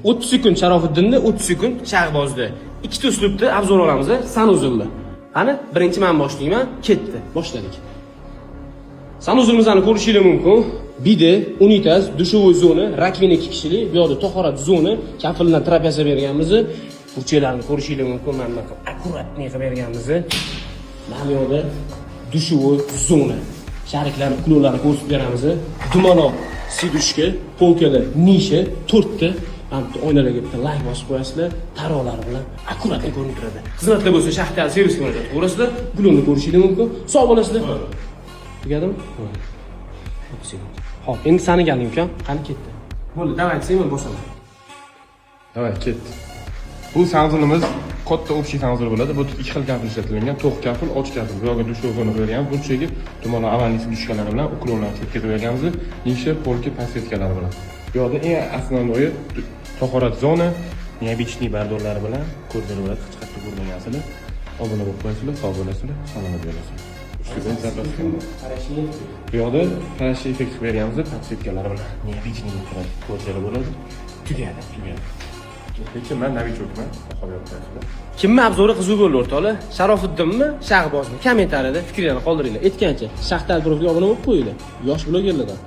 30 sekund Sharofiddinni, 30 sekund Shahbozni. Ikkita uslubda obzor olamiz, sanuzulni. Qani, birinchi men boshlayman, ketdi. Boshladik. Sanuzulimizni ko'rishingiz mumkin. Bidi, unitaz, dushovoy zona, rakvina 2 kishilik, bu yerda tahorat zona, kafildan terapiyasi berganmiz. Burchaklarni ko'rishingiz mumkin. Mana akkuratni qilib berganmiz. Mana bu yerda dushovoy zona. Shariklarni kulolarini ko'rsatib beramiz. Dumaloq sidushka, polkalar, nisha 4 ta. Hamda oynalarga bitta like bosib qo'yasizlar, taroqlar bilan akkuratni ko'rinib turadi. Xizmatlar bo'lsa shaxtali servisga murojaat qilasizlar. Gulonni ko'rishingiz mumkin. Sog' bo'lasizlar. Tugadimi? Xo'p, endi sani galing uka, qani ketdi. Bo'ldi, davay, sen men bosaman. Davay, ketdi. Bu sanzulimiz katta общий sanzul bo'ladi. Bu ikki xil kafil ishlatilgan, to'q kafil, och kafil. Bu yerga dushovni qo'yganmiz. Bunchaga dumaloq avalnik dushkalari bilan uklonlarni ketkazib berganmiz. Nisha, polka, passetkalari bilan. Bu yerda eng asosiy tahorat zona, neobычный bardorlari bilan ko'rdirib bo'ladi. Hech qachon ko'rmagansiz. Obuna bo'lib qo'yasizlar, sog' bo'lasizlar, salomat bo'lasizlar. Bu yerda qarashli effekt berganmiz, passetkalari bilan neobычный ko'rdirib bo'ladi. Tugadi. Lekin men novichokman, xo'p. Kimni obzori qiziq bo'ldi o'rtoqlar? Sharofiddinmi, Shahbozmi? Kommentariyada fikringizni qoldiringlar. Aytgancha, Shaxtal profiga obuna bo'lib qo'yinglar. Yosh blogerlardan.